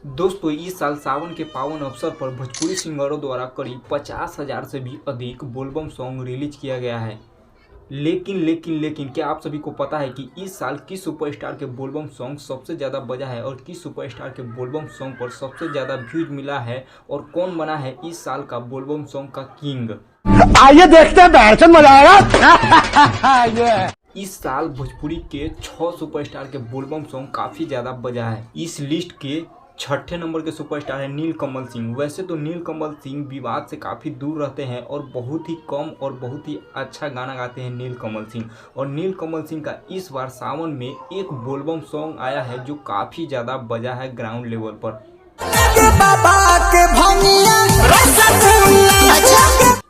दोस्तों इस साल सावन के पावन अवसर पर भोजपुरी सिंगरों द्वारा करीब 50,000 से भी अधिक बोलबम सॉन्ग रिलीज किया गया है। लेकिन क्या आप सभी को पता है कि इस साल किस सुपरस्टार के बोलबम सॉन्ग सबसे ज़्यादा बजा है और किस सुपरस्टार के बोलबम सॉन्ग पर सबसे ज़्यादा व्यूज मिला है और कौन बना है इस साल का बोलबम सॉन्ग का किंग? आइए देखते हैं, बैठकर मजा आएगा। इस साल भोजपुरी के 6 सुपरस्टार के बोलबम सॉन्ग काफ़ी ज़्यादा बजा है। इस लिस्ट के छठे नंबर के सुपरस्टार है नीलकमल सिंह। वैसे तो नीलकमल सिंह विवाद से काफ़ी दूर रहते हैं और बहुत ही कम और बहुत ही अच्छा गाना गाते हैं नीलकमल सिंह। और नीलकमल सिंह का इस बार सावन में एक बोलबम सॉन्ग आया है जो काफ़ी ज़्यादा बजा है ग्राउंड लेवल पर।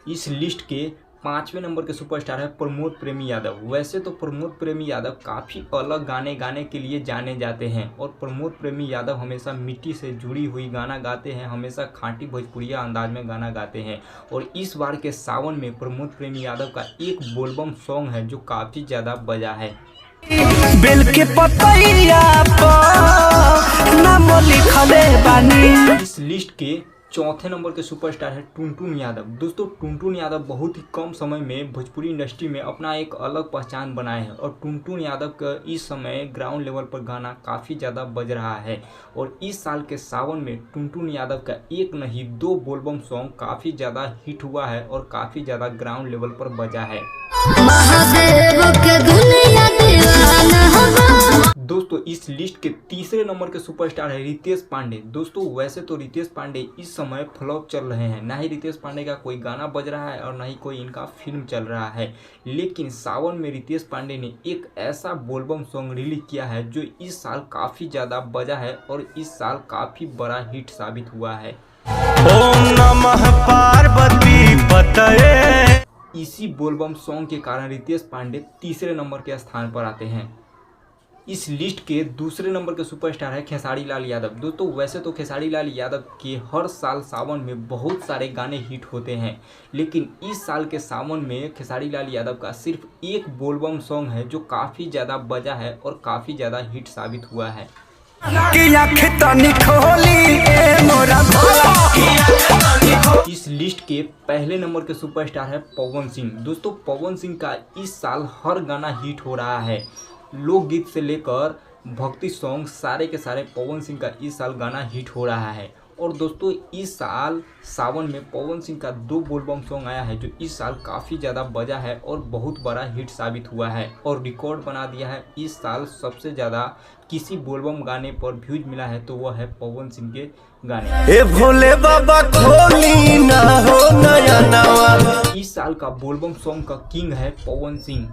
इस लिस्ट के 5वें नंबर के सुपरस्टार है प्रमोद प्रेमी यादव। वैसे तो प्रमोद प्रेमी यादव काफ़ी अलग गाने गाने के लिए जाने जाते हैं और प्रमोद प्रेमी यादव हमेशा मिट्टी से जुड़ी हुई गाना गाते हैं, हमेशा खाँटी भोजपुरिया अंदाज में गाना गाते हैं। और इस बार के सावन में प्रमोद प्रेमी यादव का एक बोलबम सॉन्ग है जो काफ़ी ज़्यादा बजा है। बेल के पतैया पर नाम लिखले बानी। इस लिस्ट के चौथे नंबर के सुपरस्टार है टुनटुन यादव। दोस्तों टुनटुन यादव बहुत ही कम समय में भोजपुरी इंडस्ट्री में अपना एक अलग पहचान बनाए हैं और टुनटुन यादव का इस समय ग्राउंड लेवल पर गाना काफ़ी ज़्यादा बज रहा है। और इस साल के सावन में टुनटुन यादव का एक नहीं 2 बोलबम सॉन्ग काफ़ी ज़्यादा हिट हुआ है और काफ़ी ज़्यादा ग्राउंड लेवल पर बजा है। दोस्तों इस लिस्ट के तीसरे नंबर के सुपरस्टार है रितेश पांडे। दोस्तों वैसे तो रितेश पांडे इस समय फ्लॉप चल रहे हैं, ना ही रितेश पांडे का कोई गाना बज रहा है और ना ही कोई इनका फिल्म चल रहा है। लेकिन सावन में रितेश पांडे ने एक ऐसा बोलबम सॉन्ग रिलीज किया है जो इस साल काफ़ी ज़्यादा बजा है और इस साल काफ़ी बड़ा हिट साबित हुआ है। ओम नमः पार्वती पतये। इसी बोलबम सॉन्ग के कारण रितेश पांडे तीसरे नंबर के स्थान पर आते हैं। इस लिस्ट के दूसरे नंबर के सुपरस्टार है खेसारी लाल यादव। दोस्तों वैसे तो खेसारी लाल यादव के हर साल सावन में बहुत सारे गाने हिट होते हैं, लेकिन इस साल के सावन में खेसारी लाल यादव का सिर्फ एक बोलबम सॉन्ग है जो काफ़ी ज़्यादा बजा है और काफ़ी ज़्यादा हिट साबित हुआ है। इस लिस्ट के पहले नंबर के सुपरस्टार है पवन सिंह। दोस्तों पवन सिंह का इस साल हर गाना हिट हो रहा है, लोकगीत से लेकर भक्ति सॉन्ग सारे के सारे पवन सिंह का इस साल गाना हिट हो रहा है। और दोस्तों इस साल सावन में पवन सिंह का 2 बोलबम सॉन्ग आया है जो इस साल काफ़ी ज़्यादा बजा है और बहुत बड़ा हिट साबित हुआ है और रिकॉर्ड बना दिया है। इस साल सबसे ज़्यादा किसी बोलबम गाने पर व्यूज मिला है तो वह है पवन सिंह के गाने। ए भोले बाबा खोली ना हो नया नवा। इस साल का बोलबम सॉन्ग का किंग है पवन सिंह।